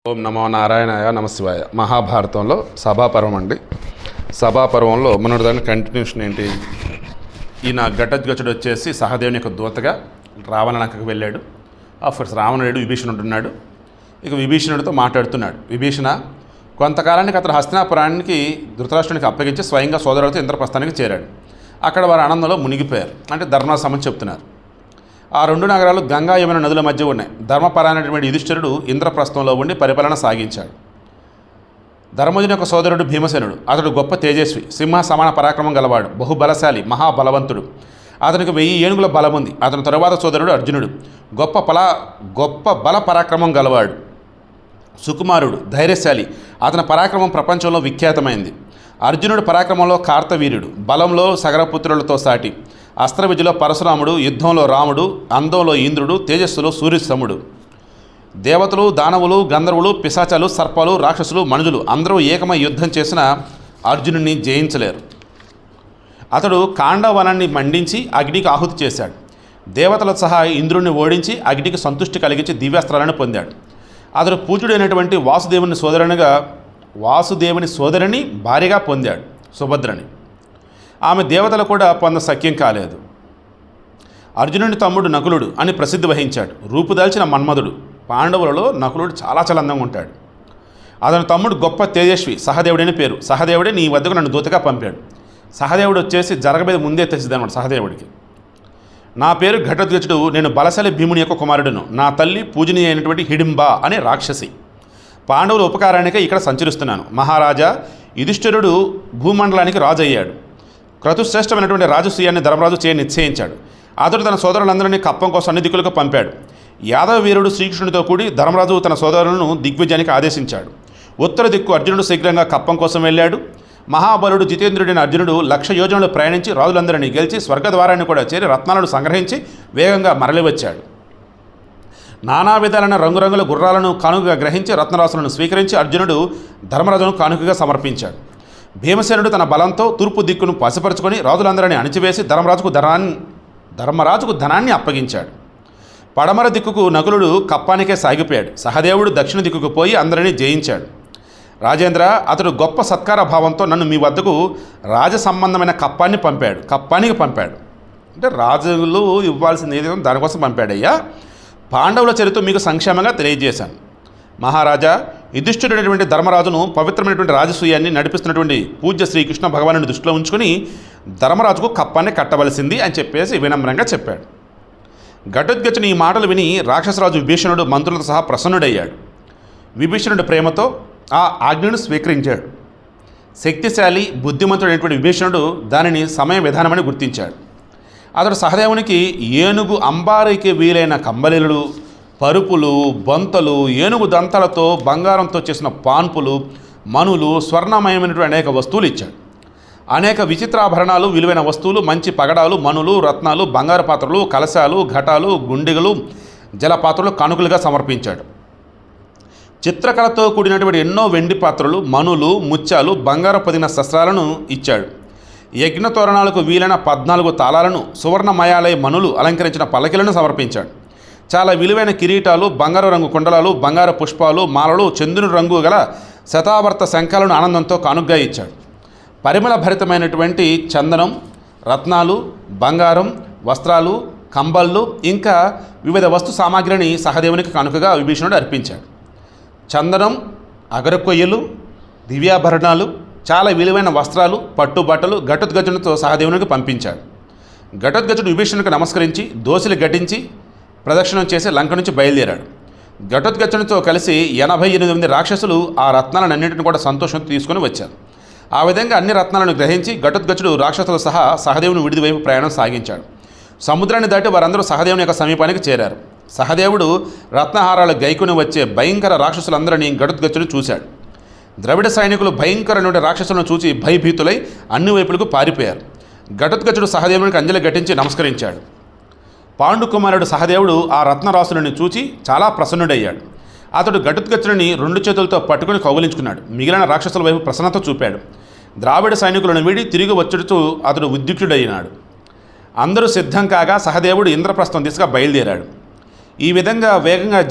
ఓం నమో నారాయణాయ నమశివాయ. మహాభారతంలో సభాపర్వం అండి. సభాపర్వంలో మన దాని కంటిన్యూషన్ ఏంటి? ఈయన ఘటోత్కచుడు వచ్చేసి సహదేవుని యొక్క దూతగా రావణలంకకు వెళ్ళాడు. ఆఫ్కోర్స్ రావణుడు విభీషణుడు ఉన్నాడు. ఇక విభీషణుడితో మాట్లాడుతున్నాడు. విభీషణ కొంతకాలానికి అతను హస్తినాపురానికి ధృతరాష్ట్రునికి అప్పగించి స్వయంగా సోదరులతో ఇంద్రప్రస్థానికి చేరాడు. అక్కడ వారి ఆనందంలో మునిగిపోయారు. అంటే ధర్మసమని చెప్తున్నారు. ఆ రెండు నగరాలు గంగా యమున నదుల మధ్య ఉన్నాయి. ధర్మపరాయణటువంటి యుధిష్ఠిరుడు ఇంద్రప్రస్థంలో ఉండి పరిపాలన సాగించాడు. ధర్మజుని యొక్క సోదరుడు భీమసేనుడు. అతడు గొప్ప తేజస్వి, సింహ సమాన పరాక్రమం గలవాడు, బహుబలశాలి, మహాబలవంతుడు. అతనికి 1000 ఏనుగుల బలం ఉంది. అతని తరువాత సోదరుడు అర్జునుడు. గొప్ప బల పరాక్రమం గలవాడు, సుకుమారుడు, ధైర్యశాలి. అతని పరాక్రమం ప్రపంచంలో విఖ్యాతమైంది. అర్జునుడు పరాక్రమంలో కార్తవీర్యుడు, బలంలో సగరపుత్రులతో సాటి, అస్త్ర విద్యలో పరశురాముడు, యుద్ధంలో రాముడు, అందంలో ఇంద్రుడు, తేజస్సులో సూర్యసముడు. దేవతలు, దానవులు, గంధర్వులు, పిశాచాలు, సర్పాలు, రాక్షసులు, మనుజులు అందరూ ఏకమై యుద్ధం చేసిన అర్జునుడిని జయించలేరు. అతడు కాండవనాన్ని మండించి అగ్నికి ఆహుతి చేశాడు. దేవతలతో సహా ఇంద్రుడిని ఓడించి అగ్నికి సంతృష్టి కలిగించి దివ్యాస్త్రాలను పొందాడు. అతడు పూజ్యుడైనటువంటి వాసుదేవుని సోదరిని భార్యగా పొందాడు, సుభద్రని. ఆమె దేవతలు కూడా పొంద సఖ్యం కాలేదు. అర్జునుడి తమ్ముడు నకులుడు అని ప్రసిద్ధి వహించాడు. రూపుదాల్చిన మన్మధుడు. పాండవులలో నకులుడు చాలా అందంగా ఉంటాడు. అతని తమ్ముడు గొప్ప తేజస్వి, సహదేవుడని పేరు. సహదేవుడే నీ వద్దకు నన్ను దూతగా పంపాడు. సహదేవుడు వచ్చేసి జరగబేది ముందే తెచ్చిదన్నమాట. సహదేవుడికి నా పేరు ఘటోత్కచుడు, నేను బలశాలి భీముని యొక్క కుమారుడును. నా తల్లి పూజనీయ అయినటువంటి హిడింబ అనే రాక్షసి. పాండవుల ఉపకారానికే ఇక్కడ సంచరిస్తున్నాను. మహారాజా యుధిష్ఠిరుడు భూమండలానికి రాజు అయ్యాడు. క్రతుశ్రేష్టమైనటువంటి రాజసూయాన్ని ధర్మరాజు నిశ్చయించాడు. అతడు తన సోదరులందరినీ కప్పం కోసం అన్ని దిక్కులకు పంపాడు. యాదవ వీరుడు శ్రీకృష్ణుడితో కూడి ధర్మరాజు తన సోదరులను దిగ్విజయానికి ఆదేశించాడు. ఉత్తర దిక్కు అర్జునుడు శీఘ్రంగా కప్పం కోసం వెళ్ళాడు. మహాబలుడు జితేంద్రుడైన అర్జునుడు 1,00,000 యోజనలు ప్రయాణించి రాజులందరినీ గెలిచి స్వర్గద్వారాన్ని కూడా చేరి రత్నాలను సంగ్రహించి వేగంగా మరలివచ్చాడు. నానా విధాలైన రంగురంగుల గుర్రాలను కానుకగా గ్రహించి రత్నరాసులను స్వీకరించి అర్జునుడు ధర్మరాజును కానుకగా సమర్పించాడు. భీమసేనుడు తన బలంతో తూర్పు దిక్కును పసిపరుచుకొని రాజులందరినీ అణిచివేసి ధర్మరాజుకు ధనాన్ని అప్పగించాడు. పడమర దిక్కుకు నకులుడు కప్పానికే సాగిపోయాడు. సహదేవుడు దక్షిణ దిక్కుకు పోయి అందరినీ జయించాడు. రాజేంద్ర, అతడు గొప్ప సత్కార భావంతో నన్ను మీ వద్దకు రాజ సంబంధమైన కప్పానికి పంపాడు. అంటే రాజులు ఇవ్వాల్సింది ఏదో దానికోసం పంపాడయ్యా. పాండవుల చరిత్ర మీకు సంక్షేమంగా తెలియజేశాను. మహారాజా, యుధిష్ఠిరుడైనటువంటి ధర్మరాజును పవిత్రమైనటువంటి రాజసూయాన్ని నడిపిస్తున్నటువంటి పూజ్య శ్రీకృష్ణ భగవానుని దృష్టిలో ఉంచుకొని ధర్మరాజుకు కప్పాన్ని కట్టవలసింది అని చెప్పేసి వినమ్రంగా చెప్పాడు. ఘటోత్కచుని ఈ మాటలు విని రాక్షసరాజు విభీషణుడు మంత్రులతో సహా ప్రసన్నుడయ్యాడు. విభీషణుడి ప్రేమతో ఆ ఆజ్ఞను స్వీకరించాడు. శక్తిశాలి, బుద్ధిమంతుడైనటువంటి విభీషణుడు దానిని సమయ విధానమని గుర్తించాడు. అతడు సహదేవునికి ఏనుగు అంబారీకి వీలైన కంబళీలు, పరుపులు, బొంతలు, ఏనుగు దంతాలతో బంగారంతో చేసిన పాన్పులు, మనులు, స్వర్ణమయమైనటువంటి అనేక వస్తువులు ఇచ్చాడు. అనేక విచిత్రాభరణాలు, విలువైన వస్తువులు, మంచి పగడాలు, మనులు, రత్నాలు, బంగారు పాత్రలు, కలశాలు, ఘటాలు, గుండిగలు, జలపాత్రలు కానుకలుగా సమర్పించాడు. చిత్రకళతో కూడినటువంటి ఎన్నో వెండి పాత్రలు, మనులు, ముత్యాలు, బంగారు పొదిగిన శస్త్రాలను ఇచ్చాడు. యజ్ఞ తోరణాలకు వీలైన 14 తాళాలను, సువర్ణమయాలయ మనులు అలంకరించిన పల్లకిలను సమర్పించాడు. చాలా విలువైన కిరీటాలు, బంగారు రంగు కుండలాలు, బంగారు పుష్పాలు, మాలలు, చంద్రుని రంగు గల శతావర్త శంఖాలను ఆనందంతో కానుగ్గా ఇచ్చాడు. పరిమళ భరితమైనటువంటి చందనం, రత్నాలు, బంగారం, వస్త్రాలు, కంబళ్ళు, ఇంకా వివిధ వస్తు సామాగ్రిని సహదేవునికి కానుకగా విభీషణుడు అర్పించాడు. చందనం, అగరకొయ్యలు, దివ్యాభరణాలు, చాలా విలువైన వస్త్రాలు, పట్టుబట్టలు ఘటోత్కచునితో సహదేవునికి పంపించాడు. ఘటోత్కచుడు విభీషణునికి నమస్కరించి దోసిలి ఘటించి ప్రదక్షిణం చేసి లంక నుంచి బయలుదేరాడు. ఘటోత్కచునితో కలిసి 88 రాక్షసులు ఆ రత్నాలన్నింటిని కూడా సంతోషంతో తీసుకొని వచ్చారు. ఆ విధంగా అన్ని రత్నాలను గ్రహించి ఘటోత్కచుడు రాక్షసులు సహా సహదేవుని విడిది వైపు ప్రయాణం సాగించాడు. సముద్రాన్ని దాటి వారందరూ సహదేవుని యొక్క సమీపానికి చేరారు. సహదేవుడు రత్నహారాలు గైకుని వచ్చే భయంకర రాక్షసులందరినీ ఘటోత్కచుడు చూశాడు. ద్రవిడ సైనికులు భయంకరమైన రాక్షసులను చూసి భయభీతులై అన్ని వైపులకు పారిపోయారు. ఘటోత్కచుడు సహదేవునికి అంజలి ఘటించి నమస్కరించాడు. పాండుకుమారుడు సహదేవుడు ఆ రత్నరాసులను చూచి చాలా ప్రసన్నుడయ్యాడు. అతడు ఘటోత్కచుడిని 2 చేతులతో పట్టుకుని కౌగిలించుకున్నాడు. మిగిలిన రాక్షసుల వైపు ప్రసన్నత చూపాడు. ద్రావిడ సైనికులను వీడి తిరిగి వచ్చుడుతూ అతడు ఉద్యుక్తుడైనాడు. అందరూ సిద్ధం కాగా సహదేవుడు ఇంద్రప్రస్థం దిశగా బయలుదేరాడు. ఈ విధంగా వేగంగా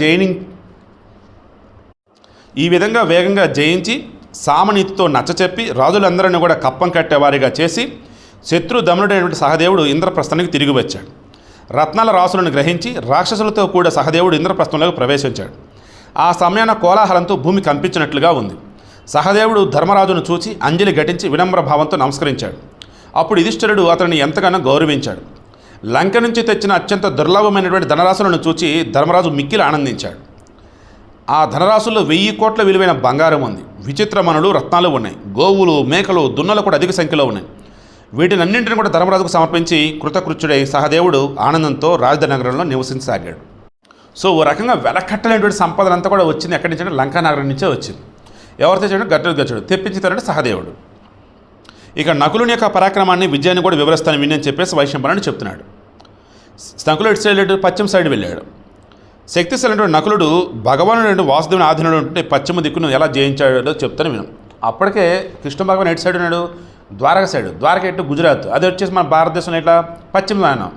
ఈ విధంగా వేగంగా జయించి సామనీతితో నచ్చచెప్పి రాజులందరినీ కూడా కప్పం కట్టేవారిగా చేసి శత్రు దమనుడైనటువంటి సహదేవుడు ఇంద్రప్రస్థానికి తిరిగి వచ్చాడు. రత్నాల రాసులను గ్రహించి రాక్షసులతో కూడా సహదేవుడు ఇంద్రప్రస్థంలోకి ప్రవేశించాడు. ఆ సమయాన కోలాహలంతో భూమి కంపించినట్లుగా ఉంది. సహదేవుడు ధర్మరాజును చూచి అంజలి ఘటించి వినమ్ర భావంతో నమస్కరించాడు. అప్పుడు యుధిష్ఠిరుడు అతన్ని ఎంతగానో గౌరవించాడు. లంక నుంచి తెచ్చిన అత్యంత దుర్లభమైనటువంటి ధనరాశులను చూచి ధర్మరాజు మిక్కిలి ఆనందించాడు. ఆ ధనరాశుల్లో 1000 కోట్ల విలువైన బంగారం ఉంది. విచిత్రమణులు, రత్నాలు ఉన్నాయి. గోవులు, మేకలు, దున్నలు కూడా అధిక సంఖ్యలో ఉన్నాయి. వీటినన్నింటిని కూడా ధర్మరాజుకు సమర్పించి కృతకృత్యుడై సహదేవుడు ఆనందంతో రాజధాని నగరంలో నివసించసాగాడు. సో ఓ రకంగా వెలకట్టలేనటువంటి సంపదన అంతా కూడా వచ్చింది ఎక్కడి నుంచి అంటే లంకా నగరం నుంచే వచ్చింది. ఎవరు తెచ్చాడు? గచ్చుడు తెప్పించుతారంటే సహదేవుడు. ఇక నకులుని యొక్క పరాక్రమాన్ని, విజయాన్ని కూడా వివరిస్తాను విని అని చెప్పేసి వైశంపాయనుడు చెప్తున్నాడు. నకులు ఇటు సైడ్ పశ్చిమ సైడ్ వెళ్ళాడు. శక్తిశాలి నకులుడు భగవానుడు వాసుదేవుని ఆధీనంలో ఉంటే పశ్చిమ దిక్కును ఎలా జయించాడో చెప్తాను విను. అప్పటికే కృష్ణ భగవాన్ ఎటు సైడ్ ఉన్నాడు? ద్వారక సైడ్. ద్వారక ఎటు గుజరాత్, అది వచ్చేసి మన భారతదేశంలో ఇట్లా పశ్చిమ దానం.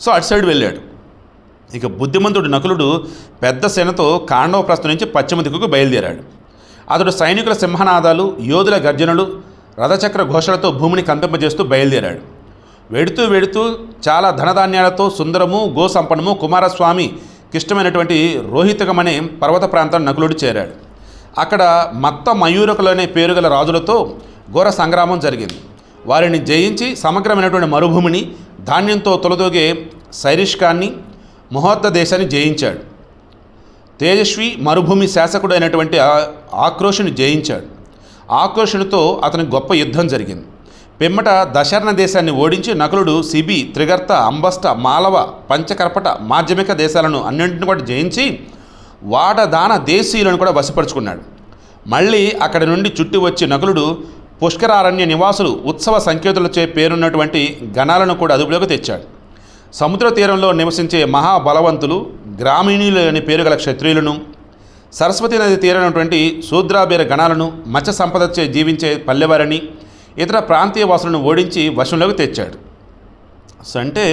సో అటు సైడ్ వెళ్ళాడు. ఇక బుద్ధిమంతుడు నకులుడు పెద్ద సేనతో కాండవ ప్రస్థం నుంచి పశ్చిమ దిక్కుకు బయలుదేరాడు. అతడు సైనికుల సింహనాదాలు, యోధుల గర్జనలు, రథచక్ర ఘోషలతో భూమిని కంపింపజేస్తూ బయలుదేరాడు. వెడుతూ చాలా ధనధాన్యాలతో సుందరము, గోసంపన్నము కుమారస్వామికి ఇష్టమైనటువంటి రోహితకం అనే పర్వత ప్రాంతాన్ని నకులుడు చేరాడు. అక్కడ మత్త మయూరకులనే పేరు గల రాజులతో ఘోర సంగ్రామం జరిగింది. వారిని జయించి సమగ్రమైనటువంటి మరుభూమిని, ధాన్యంతో తొలదోగే సైరిష్కాన్ని, మహోత్త దేశాన్ని జయించాడు. తేజస్వి మరుభూమి శాసకుడు అయినటువంటి ఆక్రోషుని జయించాడు. ఆక్రోషునితో అతని గొప్ప యుద్ధం జరిగింది. పిమ్మట దశర్ణ దేశాన్ని ఓడించి నకులుడు సిబి, త్రిగర్త, అంబస్ట, మాలవ, పంచకర్పట, మాధ్యమిక దేశాలను అన్నింటిని కూడా జయించి వాడదాన దేశీయులను కూడా వశపరుచుకున్నాడు. మళ్ళీ అక్కడి నుండి చుట్టి వచ్చి నకులుడు పుష్కరారణ్య నివాసులు, ఉత్సవ సంకేతులచే పేరున్నటువంటి గణాలను కూడా అదుపులోకి తెచ్చాడు. సముద్ర తీరంలో నివసించే మహాబలవంతులు, గ్రామీణులు అనే పేరు గల క్షత్రియులను, సరస్వతి నది తీరనటువంటి శూద్రాబీర గణాలను, మత్స్య సంపదచే జీవించే పల్లెవారిని, ఇతర ప్రాంతీయ వాసులను ఓడించి వశంలోకి తెచ్చాడు. సో అంటే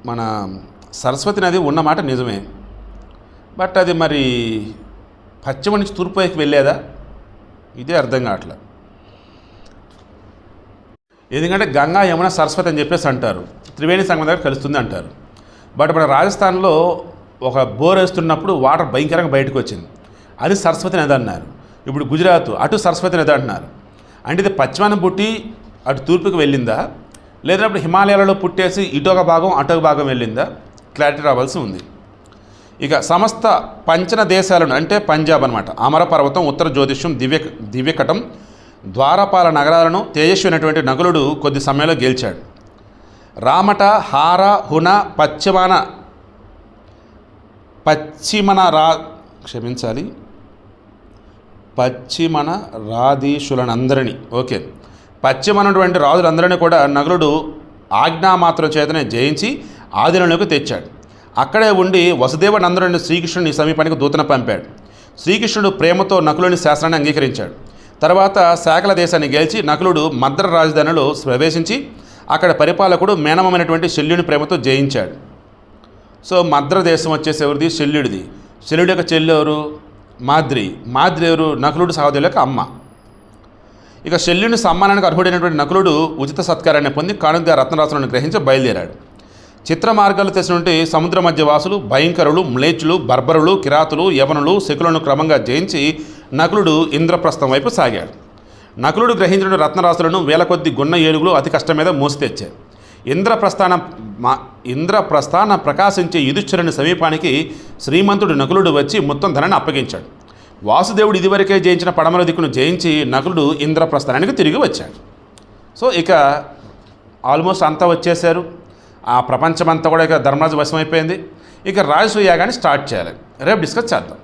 మన సరస్వతి నది ఉన్నమాట నిజమే, బట్ అది మరి పశ్చిమ నుంచి తూర్పు వైపు వెళ్ళేదా? ఇదే అర్థం కావట్లా. ఎందుకంటే గంగా, యమున, సరస్వతి అని చెప్పేసి అంటారు. త్రివేణి సంగమం దగ్గర కలుస్తుంది అంటారు. బట్ మన రాజస్థాన్లో ఒక బోర్ వేస్తున్నప్పుడు వాటర్ భయంకరంగా బయటకు వచ్చింది, అది సరస్వతి నది అన్నారు. ఇప్పుడు గుజరాత్ అటు సరస్వతి నది అంటున్నారు. అంటే ఇది పశ్చిమాన పుట్టి అటు తూర్పుకి వెళ్ళిందా, లేదన్నప్పుడు హిమాలయాలలో పుట్టేసి ఇటొక భాగం అటొక భాగం వెళ్ళిందా? క్లారిటీ రావాల్సి ఉంది. ఇక సమస్త పంచన దేశాలను అంటే పంజాబ్ అనమాట, అమరపర్వతం, ఉత్తర జ్యోతిష్యం, దివ్యకటం, ద్వారపాల నగరాలను తేజస్వైనటువంటి నకులుడు కొద్ది సమయంలో గెలిచాడు. రామట, హార, హున, పశ్చిమన రాధీషులనందరినీ పశ్చిమనటువంటి రాజులందరినీ కూడా నకులుడు ఆజ్ఞామాత్రం చేతనే జయించి ఆధీనంలోకి తెచ్చాడు. అక్కడే ఉండి వసుదేవ నందనుని శ్రీకృష్ణుని సమీపానికి దూతను పంపాడు. శ్రీకృష్ణుడు ప్రేమతో నకులుని శాసనాన్ని అంగీకరించాడు. తర్వాత శాకల దేశాన్ని గెలిచి నకులుడు మద్ర రాజధానిలో ప్రవేశించి అక్కడ పరిపాలకుడు మేనమైనటువంటి శల్యుని ప్రేమతో జయించాడు. సో మద్ర దేశం వచ్చేసి ఎవరిది? శల్యుడిది. శల్యుడి యొక్క చెల్లి ఎవరు? మాద్రి ఎవరు? నకులుడు సహోదరుల యొక్క అమ్మ. ఇక శల్యుని సమ్మానానికి అర్హుడైనటువంటి నకులుడు ఉచిత సత్కారాన్ని పొంది కానుకగా రత్నరాసులను గ్రహించి బయలుదేరాడు. చిత్ర మార్గాలు తెచ్చినటువంటి సముద్ర మధ్య వాసులు, భయంకరులు, మ్లేచ్చులు, బర్బరులు, కిరాతులు, యవనులు, శకులను క్రమంగా జయించి నకులుడు ఇంద్రప్రస్థం వైపు సాగాడు. నకులుడు గ్రహించిన రత్నరాసులను వేల కొద్ది గున్న ఏనుగులు అతి కష్టం మీద మోసి తెచ్చాయి. ఇంద్రప్రస్థాన ప్రకాశించే యుధిష్ఠిరుని సమీపానికి శ్రీమంతుడు నకులుడు వచ్చి మొత్తం ధనాన్ని అప్పగించాడు. వాసుదేవుడు ఇదివరకే జయించిన పడమర దిక్కును జయించి నకులుడు ఇంద్రప్రస్థానానికి తిరిగి వచ్చాడు. సో ఇక ఆల్మోస్ట్ అంతా వచ్చేశారు. ఆ ప్రపంచమంతా కూడా ఇక ధర్మరాజు వశమైపోయింది. ఇక రాజసూయ యాగాన్ని స్టార్ట్ చేయాలి. రేపు డిస్కస్ చేద్దాం.